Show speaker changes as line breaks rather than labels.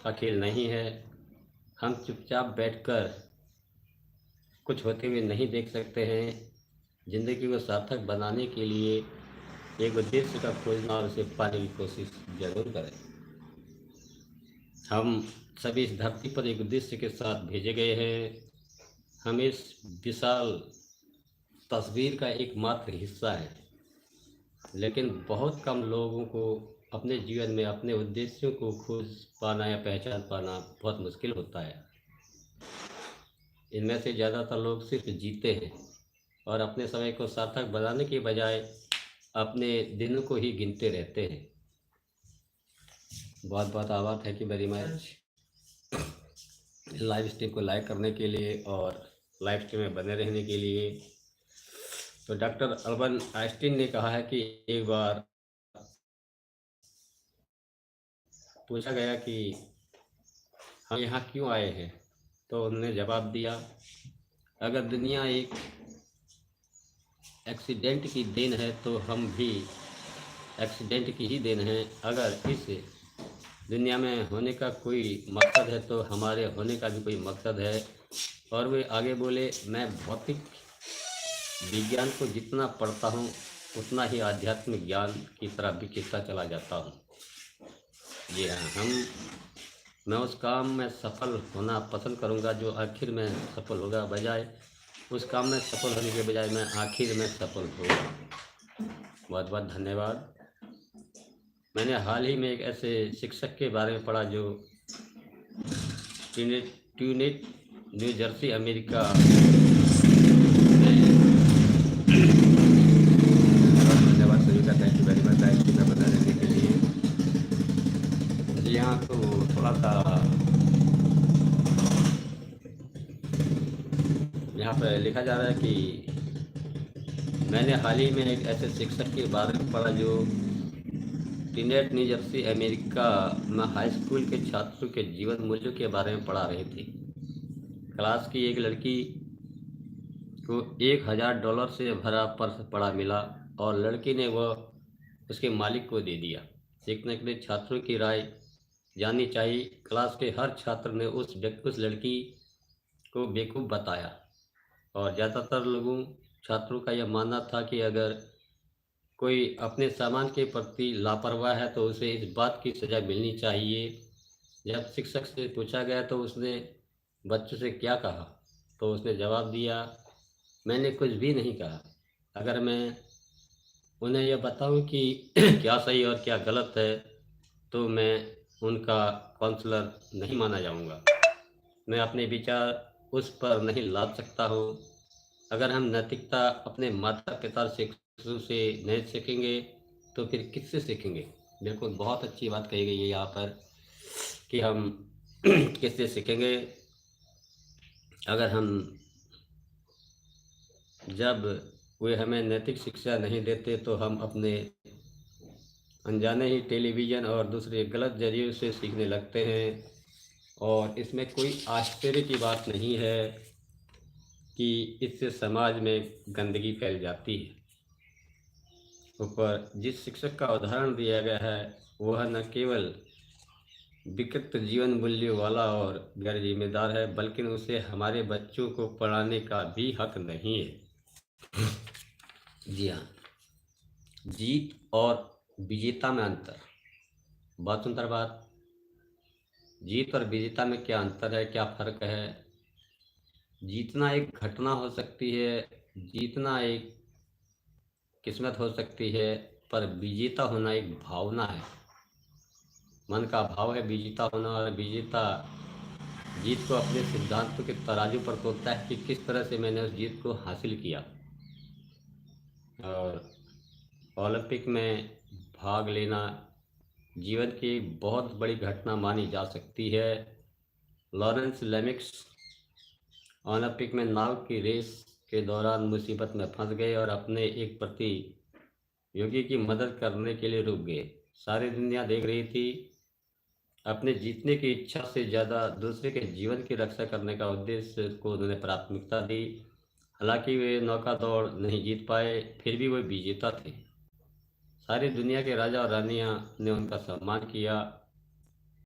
का खेल नहीं है। हम चुपचाप बैठकर कुछ होते हुए नहीं देख सकते हैं। ज़िंदगी को सार्थक बनाने के लिए एक उद्देश्य का खोजना और उसे पाने की कोशिश ज़रूर करें। हम सभी इस धरती पर एक उद्देश्य के साथ भेजे गए हैं। हम इस विशाल तस्वीर का एकमात्र हिस्सा है, लेकिन बहुत कम लोगों को अपने जीवन में अपने उद्देश्यों को खोज पाना या पहचान पाना बहुत मुश्किल होता है। इनमें से ज़्यादातर लोग सिर्फ जीते हैं और अपने समय को सार्थक बनाने के बजाय अपने दिनों को ही गिनते रहते हैं। बहुत बहुत आभार, thank you very much live stream को लाइक करने के लिए और लाइव स्ट्रीम में बने रहने के लिए। तो डॉक्टर अल्बर्ट आइंस्टीन ने कहा है कि एक बार पूछा गया कि हम यहाँ क्यों आए हैं, तो उन्होंने जवाब दिया, अगर दुनिया एक एक्सीडेंट की देन है तो हम भी एक्सीडेंट की ही देन है। अगर इस दुनिया में होने का कोई मकसद है तो हमारे होने का भी कोई मकसद है। और वे आगे बोले, मैं भौतिक विज्ञान को जितना पढ़ता हूँ उतना ही आध्यात्मिक ज्ञान की तरफ भी खिंचता चला जाता हूँ। जी हाँ, मैं उस काम में सफल होना पसंद करूँगा जो आखिर में सफल होगा, बजाय उस काम में सफल होने के बजाय मैं आखिर में सफल होगा। बहुत बहुत धन्यवाद। मैंने हाल ही में एक ऐसे शिक्षक के बारे में पढ़ा जो ट्यूनेट न्यू जर्सी अमेरिका धन्यवाद सभी का, thank you very much live में बना रहने के लिए। जी हाँ, तो थोड़ा सा यहाँ पर लिखा जा रहा है कि मैंने हाल ही में एक ऐसे शिक्षक के बारे में पढ़ा जो ट्यूनेट न्यू जर्सी अमेरिका में हाई स्कूल के छात्रों के जीवन मूल्यों के बारे में पढ़ा रहे थे। क्लास की एक लड़की को $1000 से भरा पर्स पड़ा मिला और लड़की ने वह उसके मालिक को दे दिया। सीखने के लिए छात्रों की राय जाननी चाहिए। क्लास के हर छात्र ने उस लड़की को बेवकूफ़ बताया और ज़्यादातर छात्रों का यह मानना था कि अगर कोई अपने सामान के प्रति लापरवाह है तो उसे इस बात की सज़ा मिलनी चाहिए। जब शिक्षक से पूछा गया तो उसने बच्चों से क्या कहा, तो उसने जवाब दिया, मैंने कुछ भी नहीं कहा। अगर मैं उन्हें यह बताऊं कि क्या सही और क्या गलत है तो मैं उनका काउंसलर नहीं माना जाऊंगा। मैं अपने विचार उस पर नहीं लाद सकता हूँ। अगर हम नैतिकता अपने माता पिता से नहीं सीखेंगे तो फिर किससे सीखेंगे। बिल्कुल बहुत अच्छी बात कही गई है यहाँ पर कि हम किससे सीखेंगे अगर हम जब वे हमें नैतिक शिक्षा नहीं देते तो हम अपने अनजाने ही टेलीविज़न और दूसरे गलत जरिए से सीखने लगते हैं। और इसमें कोई आश्चर्य की बात नहीं है कि इससे समाज में गंदगी फैल जाती है। ऊपर जिस शिक्षक का उदाहरण दिया गया है वह न केवल विकृत जीवन मूल्यों वाला और गैर जिम्मेदार है, बल्कि उसे हमारे बच्चों को पढ़ाने का भी हक नहीं है। जी हाँ, जीत और विजेता में अंतर। बहुत सुंदर बात। जीत और विजेता में क्या अंतर है, क्या फ़र्क है। जीतना एक घटना हो सकती है, जीतना एक किस्मत हो सकती है, पर विजेता होना एक भावना है, मन का भाव है विजेता होना। और विजेता जीत को अपने सिद्धांतों के तराजू पर तोलता है कि किस तरह से मैंने उस जीत को हासिल किया। और ओलंपिक में भाग लेना जीवन की बहुत बड़ी घटना मानी जा सकती है। लॉरेंस लेमिक्स ओलंपिक में नाव की रेस के दौरान मुसीबत में फंस गए और अपने एक प्रतियोगी की मदद करने के लिए रुक गए। सारी दुनिया देख रही थी। अपने जीतने की इच्छा से ज़्यादा दूसरे के जीवन की रक्षा करने का उद्देश्य को उन्होंने प्राथमिकता दी। हालांकि वे नौका दौड़ नहीं जीत पाए, फिर भी वे विजेता थे। सारी दुनिया के राजा और रानियां ने उनका सम्मान किया।